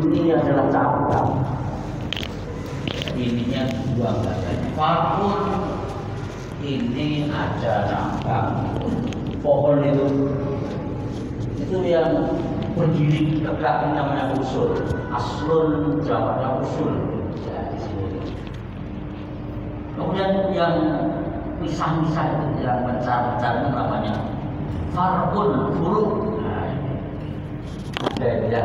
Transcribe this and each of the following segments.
ini adalah cabang. Ininya dua bagian. Farun ini ada cabang. Pohon itu yang berdiri tegak namanya usul. Aslun jamaknya usul. Ya, di sini. Kemudian yang misah-misah itu yang mencari namanya farun furu. Nah, ini. Ya.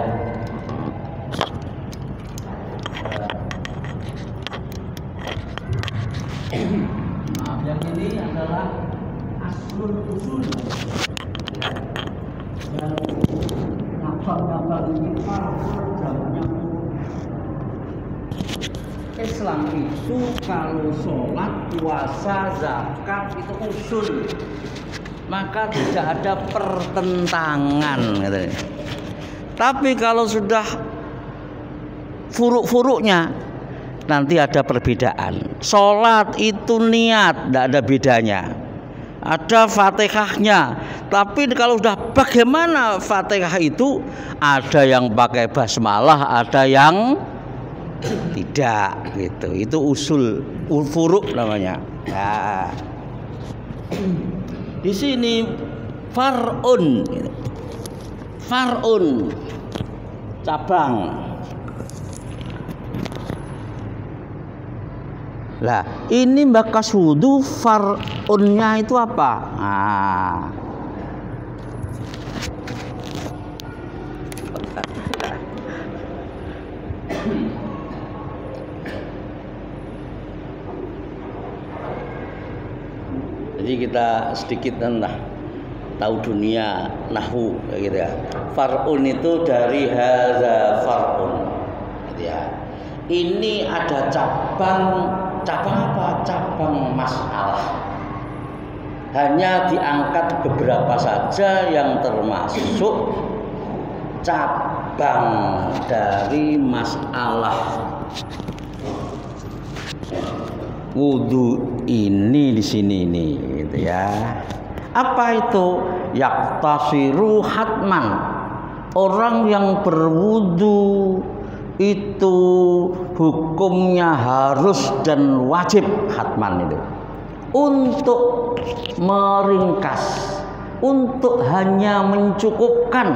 Nah, yang ini adalah aslun usul. Yang cabang-cabang ini farun jamaknya furu. Islam itu kalau sholat, puasa, zakat itu usul, maka tidak ada pertentangan. Tapi kalau sudah furuk-furuknya nanti ada perbedaan. Sholat itu niat, tidak ada bedanya. Ada fatihahnya. Tapi kalau sudah bagaimana fatihah itu, ada yang pakai basmalah, ada yang tidak gitu. Itu usul furuk namanya. Nah, di sini farun, farun cabang. Lah ini bakas wudu farunnya itu apa? Nah, jadi kita sedikit tahu dunia nahwu gitu ya. Farun itu dari hadza farun gitu ya. Ini ada cabang apa? Cabang masalah. Hanya diangkat beberapa saja yang termasuk cabang dari masalah wudu ini di sini nih gitu ya. Apa itu? Yaktasiru hatman. Orang yang berwudu itu hukumnya harus dan wajib, hatman itu. Untuk meringkas, untuk hanya mencukupkan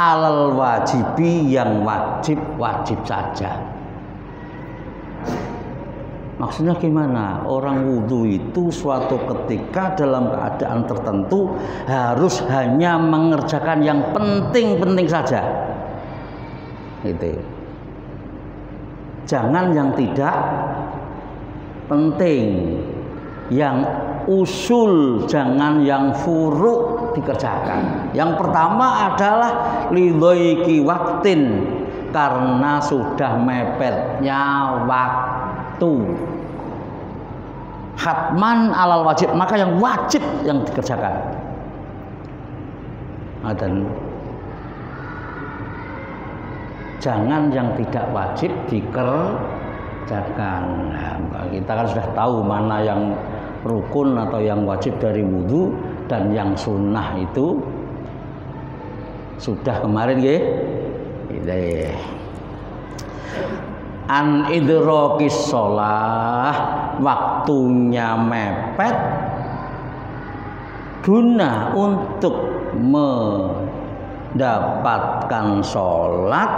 alal wajibi, yang wajib saja. Maksudnya gimana? Orang wudhu itu suatu ketika dalam keadaan tertentu harus hanya mengerjakan yang penting-penting saja. Gitu. Jangan yang tidak penting, yang usul, jangan yang furuk dikerjakan. Yang pertama adalah lidhoiki waktin, karena sudah mepetnya waktu. Hatman alal wajib, maka yang wajib yang dikerjakan. Dan jangan yang tidak wajib dikerjakan. Nah, kita kan sudah tahu mana yang rukun atau yang wajib dari wudhu, dan yang sunnah itu sudah kemarin ya. An idrokis sholah, waktunya mepet, guna untuk mendapatkan sholat,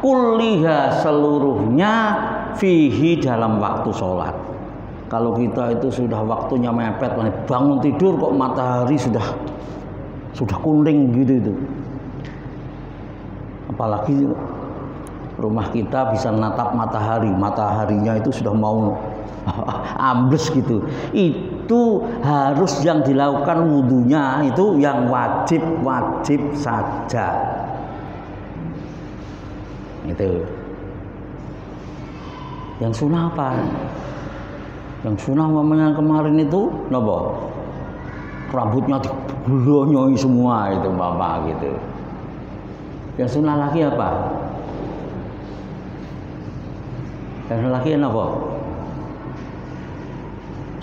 kulliha seluruhnya, fihi dalam waktu sholat. Kalau kita itu sudah waktunya mepet, bangun tidur kok matahari sudah kuning gitu itu. Apalagi rumah kita bisa natap matahari, mataharinya itu sudah mau ambles gitu. Itu harus yang dilakukan wudunya itu yang wajib saja. Itu. Yang sunnah apa? Yang sunnah mamanya kemarin itu nopo? Rambutnya digulonyoi semua itu bapak gitu. Yang sunnah lagi apa? Yang sunnah lagi apa?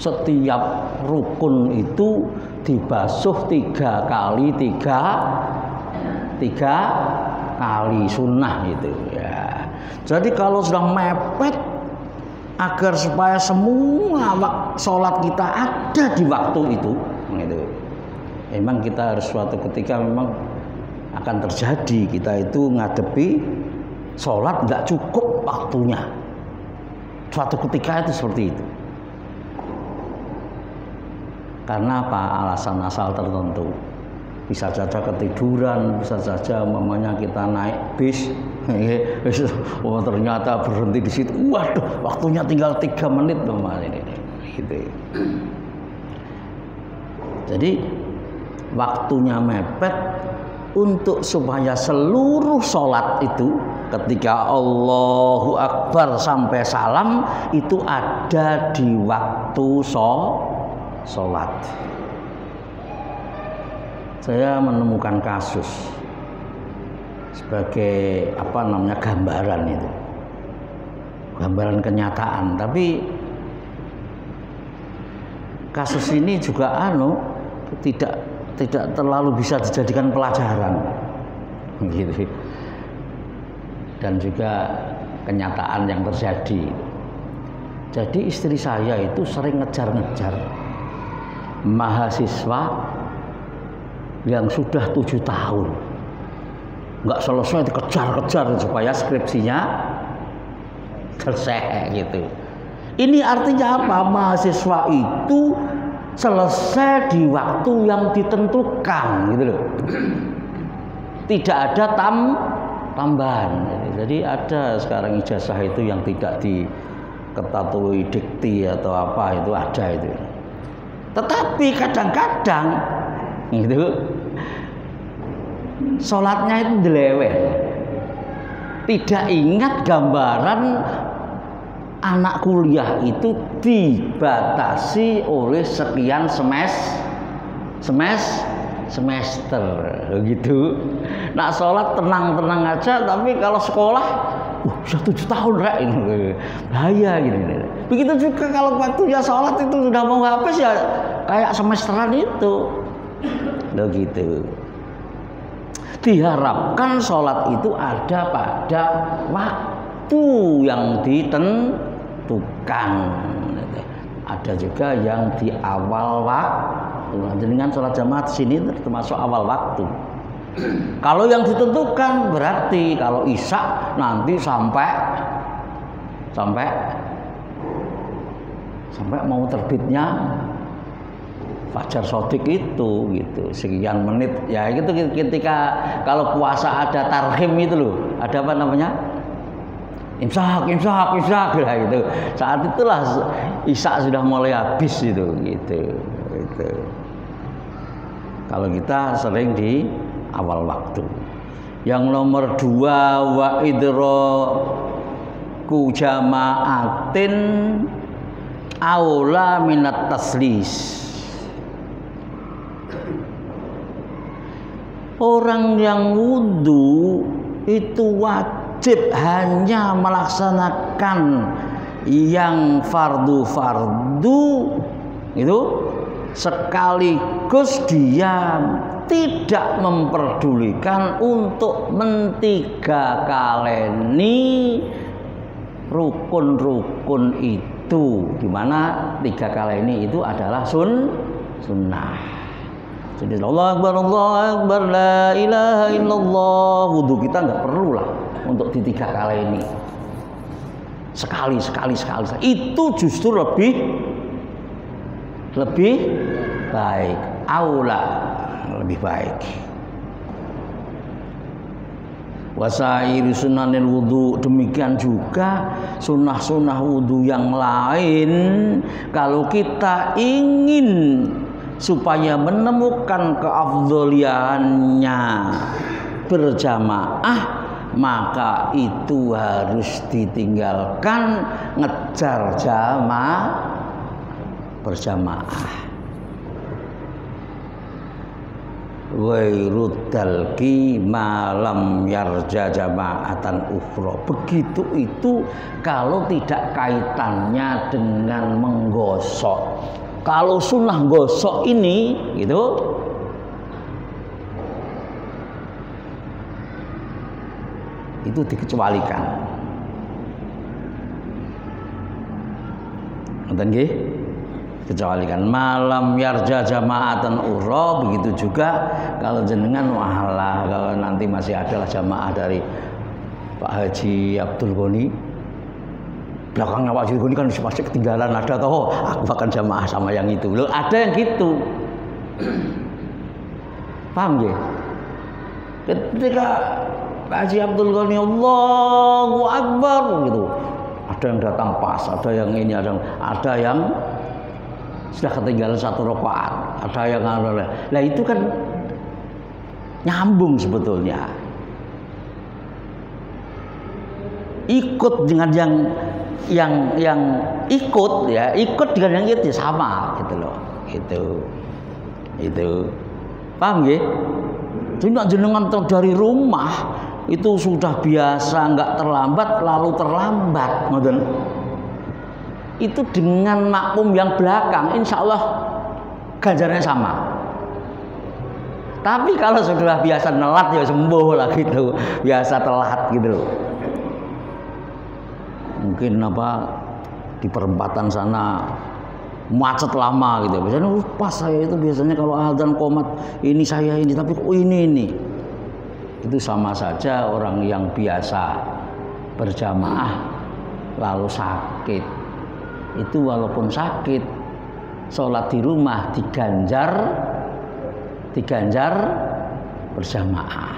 Setiap rukun itu dibasuh 3 kali sunnah gitu ya. Jadi kalau sudah mepet, agar supaya semua sholat kita ada di waktu itu, gitu. Memang kita harus suatu ketika memang akan terjadi kita itu ngadepi sholat nggak cukup waktunya. Suatu ketika itu seperti itu. Karena apa? Alasan asal tertentu. Bisa saja ketiduran, bisa saja mamanya kita naik bis, oh ternyata berhenti di situ. Waduh, waktunya tinggal 3 menit kemarin ini. Gitu. Jadi waktunya mepet untuk supaya seluruh sholat itu ketika Allahu Akbar sampai salam itu ada di waktu sholat. Saya menemukan kasus sebagai gambaran itu, gambaran kenyataan. Tapi kasus ini juga tidak terlalu bisa dijadikan pelajaran, gitu. Dan juga kenyataan yang terjadi. Jadi istri saya itu sering ngejar-ngejar mahasiswa yang sudah 7 tahun nggak selesai, dikejar-kejar supaya skripsinya selesai gitu. Ini artinya apa? Mahasiswa itu selesai di waktu yang ditentukan gitu loh. Tidak ada tambahan. Jadi ada sekarang ijazah itu yang tidak diketahui dikti atau apa, itu ada itu. Tetapi kadang-kadang gitu sholatnya itu dileweh, tidak ingat gambaran anak kuliah itu dibatasi oleh sekian semester gitu. Nak sholat tenang-tenang aja, tapi kalau sekolah sudah 7 tahun rek, ini bahaya gitu. Begitu juga kalau waktunya sholat itu sudah mau habis ya kayak semesteran itu. Loh gitu. Diharapkan sholat itu ada pada waktu yang ditentukan. Ada juga yang di awal waktu. Dengan sholat jamaah di sini termasuk awal waktu. Kalau yang ditentukan berarti kalau isya nanti sampai mau terbitnya fajar sodik itu gitu, sekian menit ya gitu. Ketika kalau puasa ada tarhim itu loh, ada apa namanya, imsak lah gitu. Saat itulah isya sudah mulai habis itu gitu. Kalau kita sering di awal waktu. Yang nomor 2, wa idraku jama'atin aula minat taslis. Orang yang wudhu itu wajib hanya melaksanakan yang fardu-fardu itu, sekaligus dia tidak memperdulikan untuk mentiga kaleni rukun-rukun itu, dimana 3 kaleni itu adalah sunnah. Jadi Allah Akbar, la ilaha illallah. Wudhu kita nggak perlu lah untuk di 3 kali ini. Sekali. Itu justru lebih baik. Aula, lebih baik. Wasairi sunanil wudhu, demikian juga sunnah-sunnah wudhu yang lain. Kalau kita ingin supaya menemukan keafdholiannya berjamaah, maka itu harus ditinggalkan ngejar berjamaah. Wairud dalki malam yarja jama'atan ukhra. Begitu itu kalau tidak kaitannya dengan menggosok. Kalau sunnah gosok ini gitu, itu dikecualikan. Ngoten nggih. Kecuali kan malam yarja jamaatan ura, begitu juga kalau jenengan walah kalau nanti masih adalah jamaah dari Pak Haji Abdul Ghani, belakangnya Pak Haji Ghani kan pasti ketinggalan, ada toh aku akan jamaah sama yang itu. Loh, ada yang gitu. Paham ya? Ketika Pak Haji Abdul Ghani Allahu Akbar gitu, ada yang datang pas, ada yang ini, ada yang sudah ketinggalan 1 rakaat, ada yang lah itu kan nyambung sebetulnya. Ikut dengan yang ikut ya, ikut dengan yang itu sama gitu loh. Itu. Paham nggih? Tidak jenengan dari rumah itu sudah biasa nggak terlambat lalu terlambat, ngoten. Itu dengan makmum yang belakang insya Allah ganjarannya sama. Tapi kalau sudah biasa nelat ya sembuh lah gitu, biasa telat gitu loh. Mungkin di perempatan sana macet lama gitu. Biasanya pas saya itu biasanya kalau adzan qomat ini saya ini, tapi kok ini. Itu sama saja orang yang biasa berjamaah lalu sakit. Itu walaupun sakit, sholat di rumah diganjar berjamaah.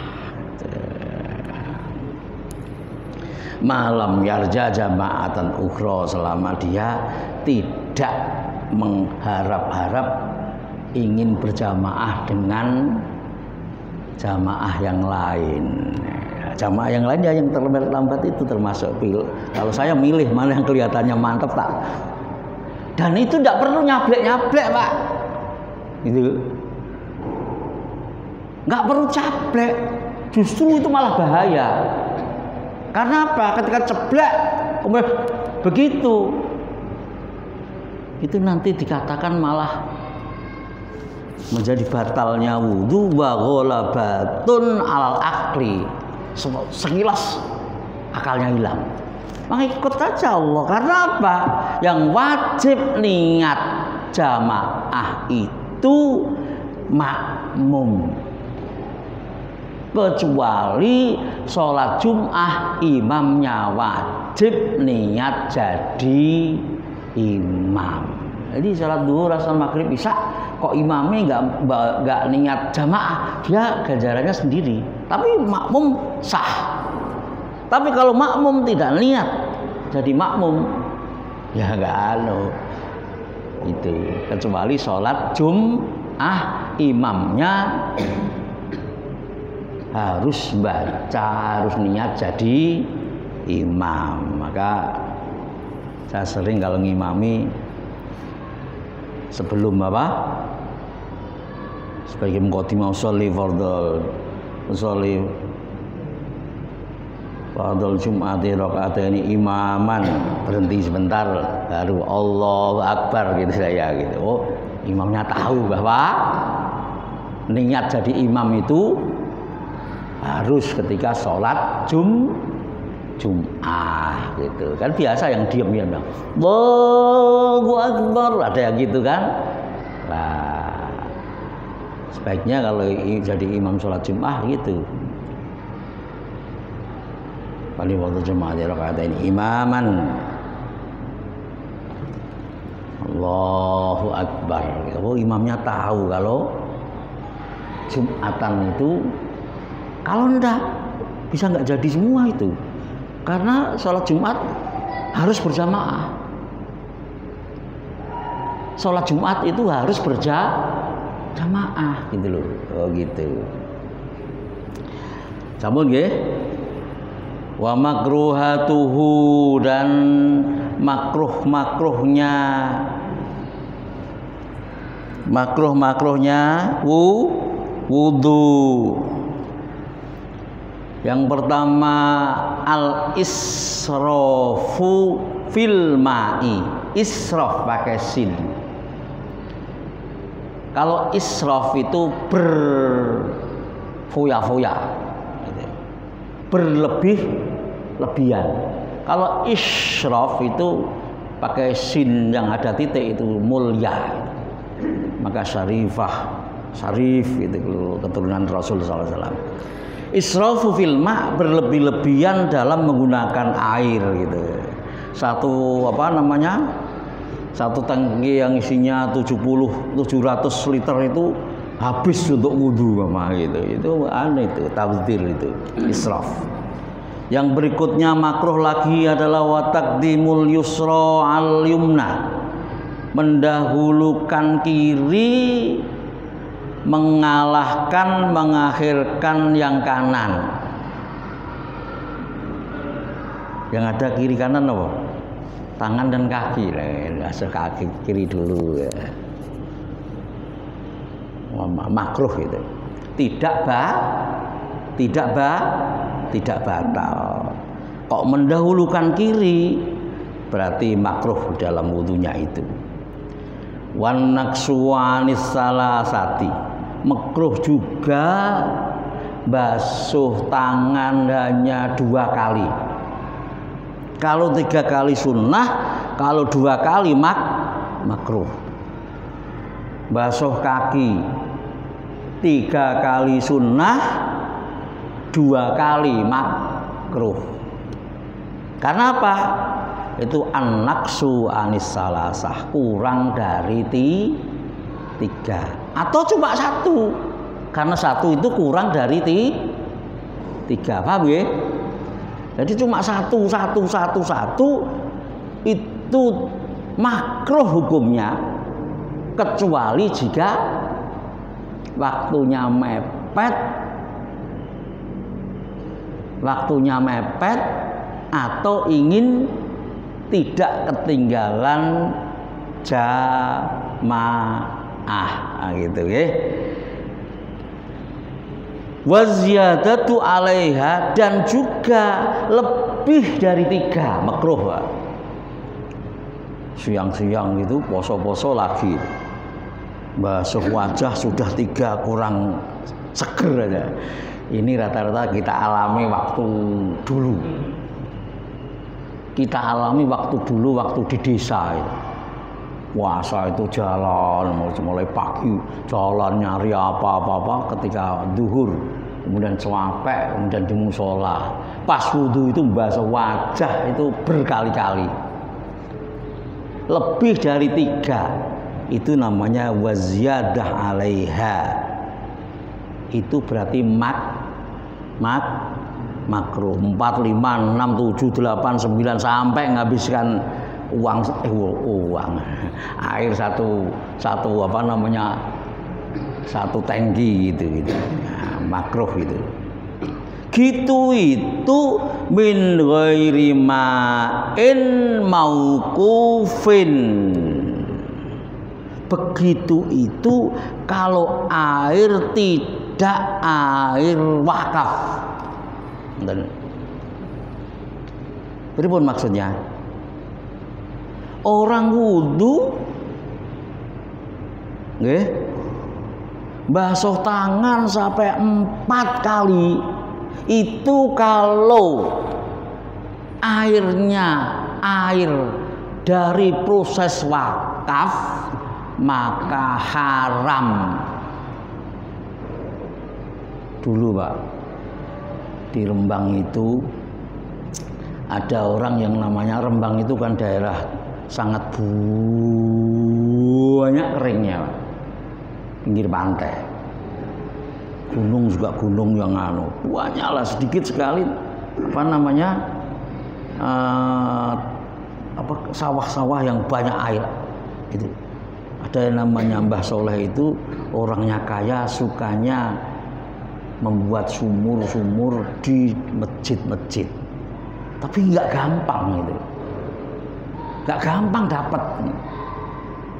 Malam yarja jamaatan ukhra, selama dia tidak mengharap-harap ingin berjamaah dengan jamaah yang lain. Jamaah yang lain ya yang terlambat itu termasuk kalau saya milih mana yang kelihatannya mantap tak. Dan itu tidak perlu nyablek Pak. Itu nggak perlu cablek, justru itu malah bahaya. Karena apa? Ketika ceblek kemudian begitu, itu nanti dikatakan malah menjadi batalnya wudu wa ghalabatun alal akli. Sekilas akalnya hilang. Maka ikut aja Allah. Karena apa? Yang wajib niat jamaah itu makmum. Kecuali sholat Jum'ah imamnya wajib niat jadi imam. Jadi sholat duhur, asar, maghrib, isya kok imamnya nggak niat jamaah, dia ganjarannya sendiri. Tapi makmum sah. Tapi kalau makmum tidak niat jadi makmum, ya nggak itu. Kecuali sholat Jum'ah imamnya harus baca, harus niat jadi imam. Maka saya sering kalau ngimami sebelum sebagai muqaddimah usolli fardhul Jum'ati rakaataini imaman, berhenti sebentar baru Allahu Akbar gitu saya gitu. Oh, imamnya tahu bahwa niat jadi imam itu harus ketika sholat Jum'ah gitu kan. Biasa yang diam Allahu Akbar, ada yang gitu kan. Nah, sebaiknya kalau jadi imam sholat Jum'ah gitu, paling waktu Jum'ah di rakaat ini imaman Allahu Akbar. Oh, imamnya tahu kalau Jum'atan itu, kalau enggak bisa nggak jadi semua itu. Karena sholat Jumat harus berjamaah. Sholat Jumat itu harus berjamaah gitu loh. Oh gitu. Sampun nggih. Wa makruhatuhu, dan makruhnya wudu. Yang pertama al-israfu fil ma'i. Israf pakai sin. Kalau israf itu berfoya-foya, berlebih-lebihan. Kalau israf itu pakai sin yang ada titik itu mulia. Maka syarifah, syarif itu keturunan Rasul sallallahu alaihi wasallam. Israfu fil ma, berlebih-lebihan dalam menggunakan air gitu. Satu satu tangki yang isinya 700 liter itu habis untuk wudhu gitu. Itu aneh itu, tabdzir itu, israf. Yang berikutnya makruh lagi adalah wa taqdimul yusra al yumna, mendahulukan kiri mengakhirkan yang kanan. Yang ada kiri kanan apa? Tangan dan kaki. Asal kaki kiri dulu ya. Makruh itu. Tidak batal. Kok mendahulukan kiri berarti makruh dalam wudunya itu. Wan naqsu anis salasati, makruh juga basuh tangan hanya 2 kali. Kalau 3 kali sunnah, kalau 2 kali makruh. Basuh kaki 3 kali sunnah, 2 kali makruh. Karena apa? Itu an-naqsu anis salasah, kurang dari 3 atau cuma 1, karena 1 itu kurang dari 3, paham ya? Jadi cuma 1 itu makruh hukumnya, kecuali jika waktunya mepet atau ingin tidak ketinggalan jamaah gitu ya. Wa ziyadatu 'alaiha, dan juga lebih dari 3 makruh. Siang-siang itu poso-poso lagi basuh wajah sudah 3 kurang seger aja. Ini rata-rata kita alami waktu dulu. Waktu di desa itu. Puasa itu jalan mulai pagi, jalan nyari apa-apa ketika zuhur, kemudian capek, kemudian di musola. Pas wudu itu basuh wajah itu berkali-kali. Lebih dari 3 itu namanya waziyadah 'alaiha. Itu berarti makruh. 4, 5, 6, 7, 8, 9 sampai menghabiskan uang air satu tangki gitu. Nah, makruh itu min ghairi ma'in mauqufin. Begitu itu kalau air tidak air wakaf. Dan beripun maksudnya? Orang wudu nggih basuh tangan sampai 4 kali. Itu kalau airnya air dari proses wakaf, maka haram. Dulu Pak, di Rembang itu ada orang yang namanya, Rembang itu kan daerah sangat banyak keringnya, Pak. Pinggir pantai, gunung juga gunung yang banyaklah, sedikit sekali sawah-sawah yang banyak air gitu. Ada yang namanya Mbah Soleh, itu orangnya kaya, sukanya membuat sumur-sumur di masjid-masjid, tapi nggak gampang itu. Gak gampang dapat.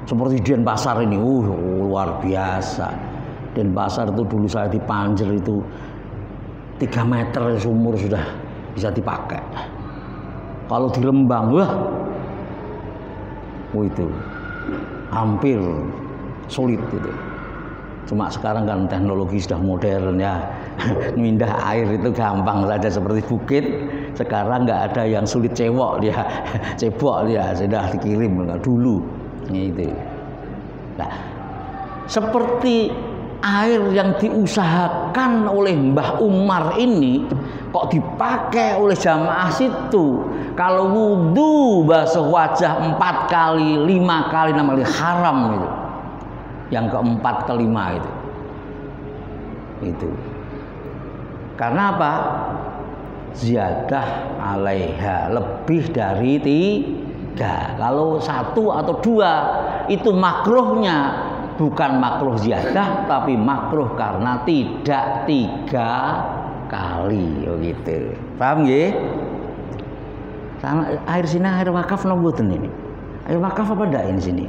Seperti Denpasar ini, luar biasa. Denpasar itu dulu saya di Panjer itu 3 meter sumur sudah bisa dipakai. Kalau di Rembang, itu hampir sulit itu. Cuma sekarang kan teknologi sudah modern ya, mindah air itu gampang saja, seperti bukit Sekarang nggak ada yang sulit cebok dia, sudah dikirim dulu gitu. Nah, seperti air yang diusahakan oleh Mbah Umar ini kok dipakai oleh jamaah situ. Kalau wudhu basuh wajah 4 kali, 5 kali, 6 kali haram itu. Yang keempat, kelima itu. Karena apa? Ziyadah alaiha, lebih dari 3. Kalau 1 atau 2 itu makruhnya, bukan makruh ziyadah, tapi makruh karena tidak 3 kali, gitu. Paham nggih? Air sini air wakaf nomboten ini. Air wakaf apa ndak ini sini?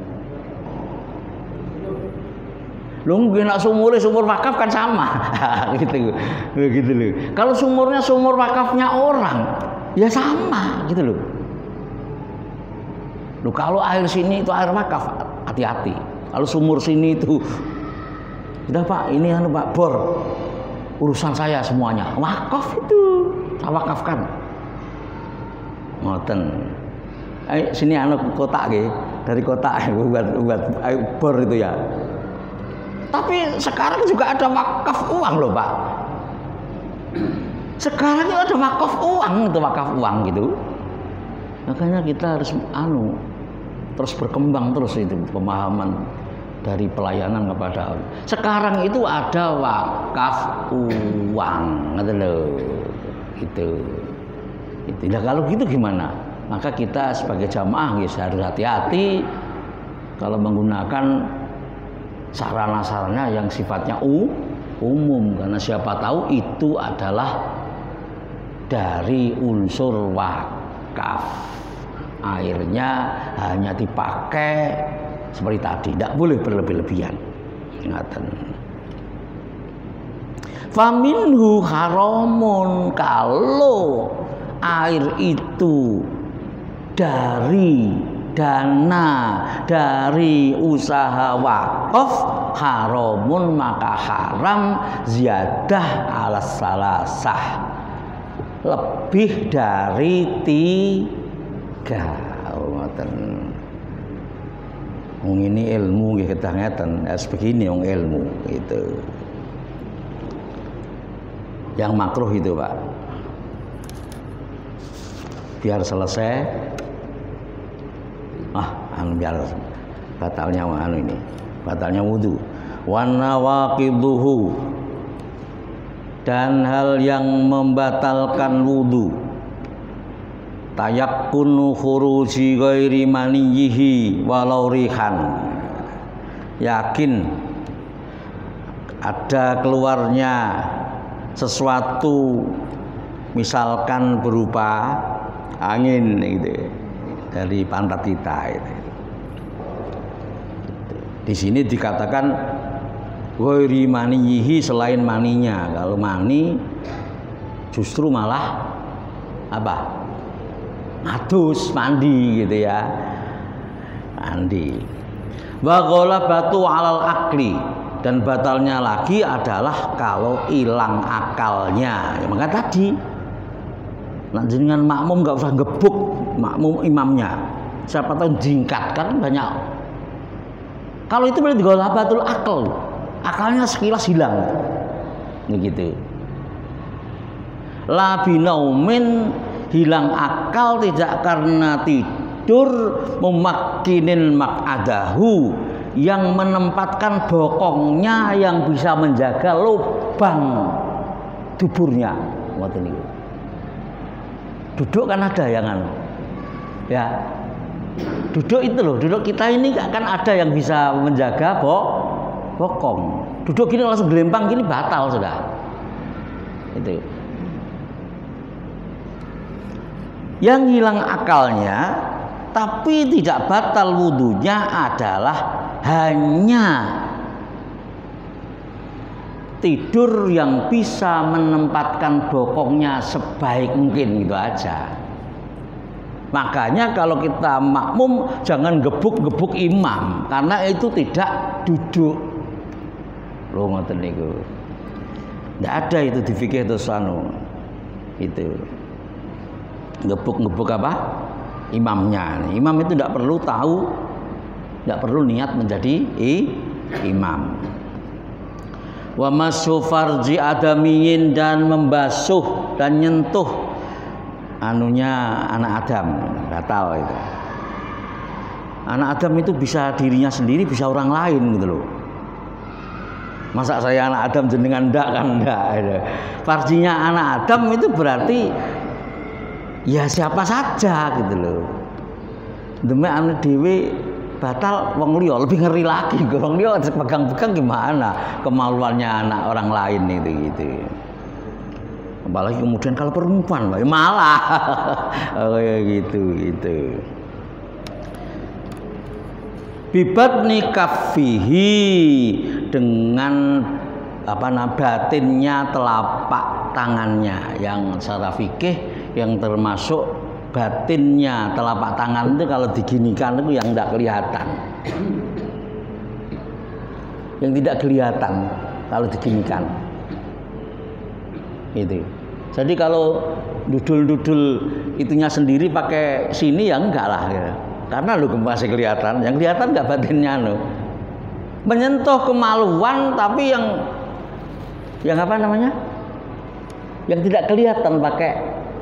Lu nak sumur wakaf kan sama, gitu loh. Kalau sumurnya sumur wakafnya orang, ya sama, gitu loh. Loh, kalau air sini itu air wakaf, hati-hati. Kalau sumur sini itu, udah Pak, ini Pak bor, urusan saya semuanya. Wakaf itu, saya wakafkan. Ngoten. Sini kotak gitu, dari kotak buat bor itu ya. Tapi sekarang juga ada wakaf uang loh Pak. Sekarang itu ada wakaf uang gitu. Makanya kita harus terus berkembang terus itu pemahaman dari pelayanan kepada Allah. Sekarang itu ada wakaf uang, gitu loh. Itu. Nah, kalau gitu gimana? Maka kita sebagai jamaah harus hati-hati kalau menggunakan sarana-sarana yang sifatnya umum, karena siapa tahu itu adalah dari unsur wakaf. Airnya hanya dipakai seperti tadi, tidak boleh berlebih-lebihan. Ingatan. Faminhu haramun, kalau air itu dari dana, dari usaha wakaf, haramun, maka haram ziyadah ala salasah, lebih dari 3. Ini ilmu kita ngeten, begini ilmu itu. Yang makruh itu Pak, biar selesai. Biar batalnya batalnya wudu. Wa nawaqiduhu, dan hal yang membatalkan wudu. Tayakkunu khuruji ghairi maniyihi walau rihan, yakin ada keluarnya sesuatu, misalkan berupa angin gitu, dari pantat kita gitu. Di sini dikatakan ghairi maniyihi, selain maninya. Kalau mani justru malah apa? Adus, mandi gitu ya. Mandi. Wa ghalabatu 'alal akli, dan batalnya lagi adalah kalau hilang akalnya. Ya, maka tadi jenengan makmum nggak usah gebuk makmum imamnya. Siapa tahu jingkat, kan banyak. Kalau itu berarti ghalabatul akal, akalnya sekilas hilang, begitu. La binaumin, hilang akal tidak karena tidur, memakkinin maq'adahu, yang menempatkan bokongnya yang bisa menjaga lubang duburnya. Duduk kan ada yang ya. Duduk itu loh, duduk kita ini kan ada yang bisa menjaga bokong. Duduk gini langsung gelempang gini batal sudah. Itu. Yang hilang akalnya tapi tidak batal wudunya adalah hanya tidur yang bisa menempatkan bokongnya sebaik mungkin, gitu aja. Makanya kalau kita makmum jangan gebuk-gebuk imam, karena itu tidak duduk. Loh ngoten niku. Enggak ada itu di fikih itu. Gebuk apa? Imamnya. Imam itu tidak perlu tahu, tidak perlu niat menjadi imam. Wa mashu farji adamiyin, dan membasuh dan nyentuh anunya anak Adam, batal itu. Anak Adam itu bisa dirinya sendiri, bisa orang lain gitu loh. Masa saya anak Adam jenengan ndak, kan ndak. Farjinya anak Adam itu berarti ya siapa saja gitu loh. Demek anu dhewe batal, wong liya lebih ngeri lagi. Wong liya pegang-pegang gimana kemaluannya anak orang lain itu gitu. Apalagi kemudian kalau perempuan malah kayak gitu. Bibatni kaffihi, dengan batinnya telapak tangannya, yang secara fikih yang termasuk batinnya telapak tangan itu kalau diginikan itu yang tidak kelihatan, yang tidak kelihatan kalau diginikan itu. Jadi kalau dudul itunya sendiri pakai sini ya enggak lah ya. Karena lu masih kelihatan, yang kelihatan nggak batinnya lu. Menyentuh kemaluan tapi yang apa namanya? Yang tidak kelihatan,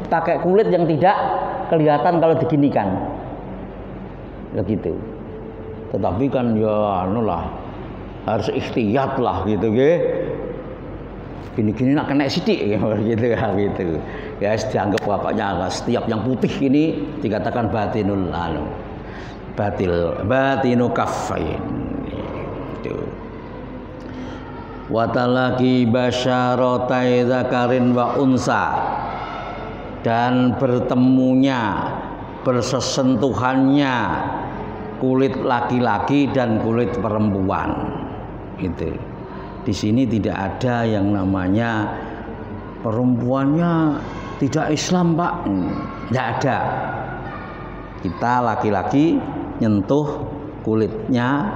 pakai kulit yang tidak kelihatan kalau diginikan. Begitu. Tetapi kan ya anulah, harus ikhtiyat lah gitu nggih. Gini-gini nak kena sidik gitu ya gitu. Ya dianggap pokoknya setiap yang putih ini dikatakan batinul batinu kaffain itu. Wa talaqi basyaratai zakarin wa unsa, dan bertemunya, bersesentuhannya kulit laki-laki dan kulit perempuan. Gitu. Di sini tidak ada yang namanya perempuannya tidak Islam, Pak. Tidak ada. Kita laki-laki nyentuh kulitnya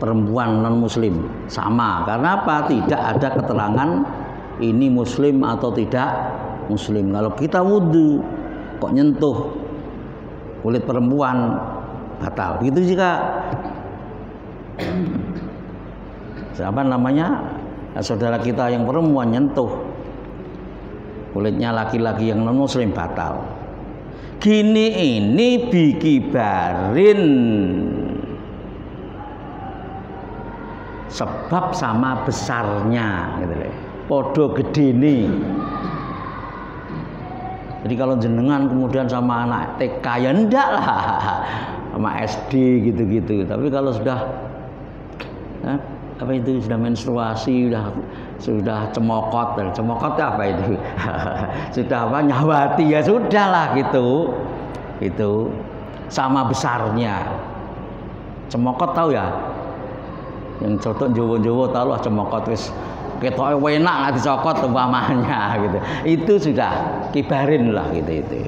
perempuan non muslim sama. Karena apa? Tidak ada keterangan ini muslim atau tidak muslim. Kalau kita wudu kok nyentuh kulit perempuan, batal. Begitu juga siapa namanya, saudara kita yang perempuan nyentuh kulitnya laki-laki yang non muslim, batal. Gini ini bikibarin, sebab sama besarnya gitu loh, podo gedene. Jadi kalau jenengan kemudian sama anak TK ya ndak lah, sama SD gitu-gitu. Tapi kalau sudah apa itu, sudah menstruasi, sudah cemokot apa itu sudah apa, nyawati, ya sudahlah gitu, itu sama besarnya. Cemokot tahu ya, yang contoh Jowo-Jowo tahu lah cemokot, wis ketoke enak nggak dicokot umpamanya gitu, itu sudah kibarin lah gitu.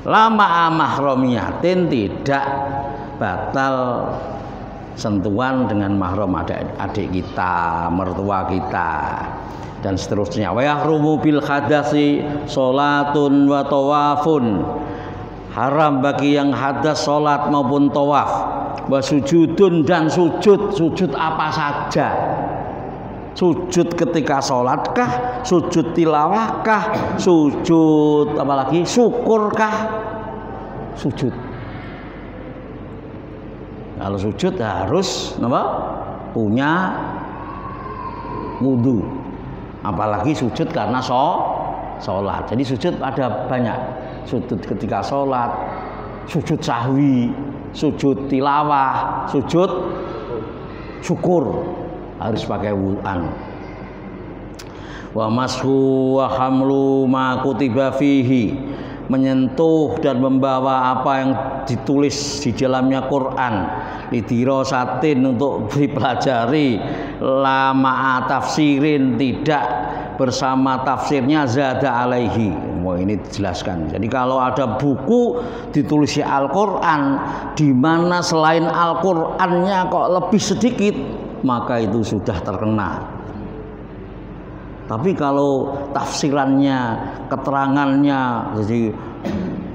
Lama mahromiyatin, tidak batal sentuhan dengan mahram adik kita, mertua kita, dan seterusnya. Wa yahrumu bil hadasi salatun wa tawafun, haram bagi yang hadas salat maupun tawaf. Wa sujudun, dan sujud apa saja. Sujud ketika salat kah, sujud tilawah kah, sujud apalagi syukur kah, sujud. Kalau sujud harus punya wudu, apalagi sujud karena sholat. Jadi sujud ada banyak, sujud ketika sholat, sujud sahwi, sujud tilawah, sujud syukur, harus pakai wuduan. Wa mashu wa hamlu ma kutiba fihi, menyentuh dan membawa apa yang ditulis di dalamnya Quran, lidirasatin, untuk dipelajari, lama tafsirin, tidak bersama tafsirnya, zada alaihi. Ini dijelaskan. Jadi kalau ada buku ditulis Al-Quran di mana selain Al-Qurannya kok lebih sedikit, maka itu sudah terkena Tapi kalau tafsirannya, keterangannya, jadi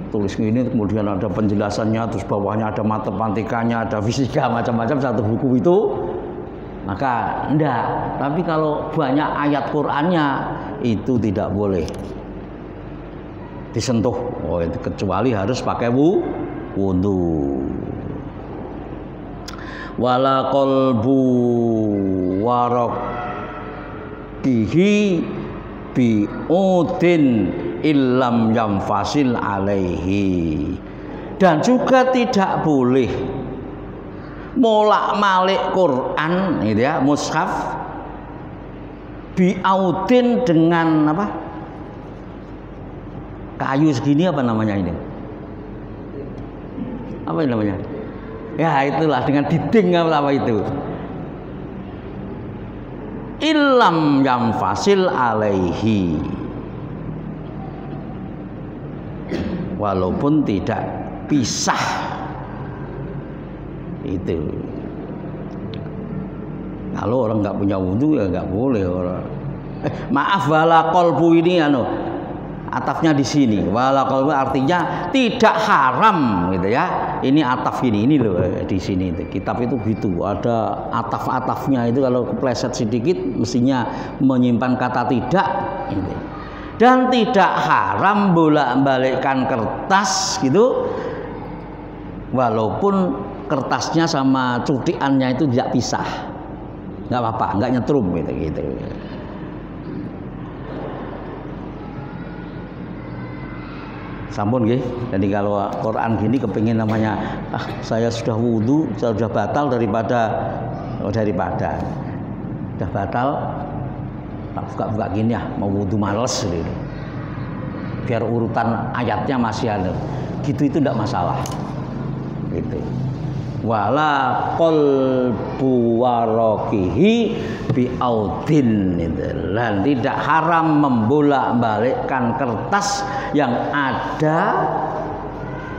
tulis ini kemudian ada penjelasannya, terus bawahnya ada matematikanya, ada fisika, macam-macam satu buku itu, maka enggak. Tapi kalau banyak ayat Qur'annya itu tidak boleh disentuh. Oh, itu kecuali harus pakai wudu. Wala qalbu waraqihi bi udin illam yamfasil alaihi. Dan juga tidak boleh molak-malik Quran gitu ya, mushaf bi audin dengan apa? Kayu segini apa namanya ini? Apa namanya? Ya itulah, dengan diding apa itu. Illam yamfasil alaihi, walaupun tidak pisah itu. Kalau orang nggak punya wudu ya nggak boleh orang. Maaf, wala qalbu ini atafnya di sini. Wala qalbu artinya tidak haram gitu ya. Ini ataf ini loh di sini itu. Kitab itu gitu, ada ataf-atafnya itu, kalau kepleset sedikit mestinya menyimpan kata tidak gitu. Dan tidak haram bolak-balikkan kertas gitu, walaupun kertasnya sama cutiannya itu tidak pisah, nggak apa-apa, nggak nyetrum gitu. Sampun nggih. Jadi kalau Quran gini kepingin namanya saya sudah wudu, saya sudah batal daripada sudah batal tak buka-buka gini ya, mau wudu males gitu. Biar urutan ayatnya masih ada. Gitu itu tidak masalah. Gitu. Wala qalbu waraqihi bi audin gitu. Dan tidak haram membolak-balikkan kertas yang ada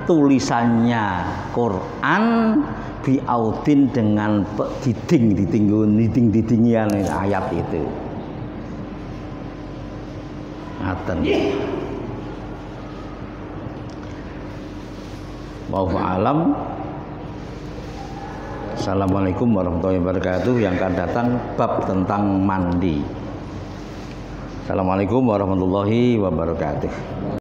tulisannya Quran bi audin dengan diding-didingian ayat itu. Ngaten. Wallahu a'lam. Assalamualaikum warahmatullahi wabarakatuh. Yang akan datang bab tentang mandi. Assalamualaikum warahmatullahi wabarakatuh.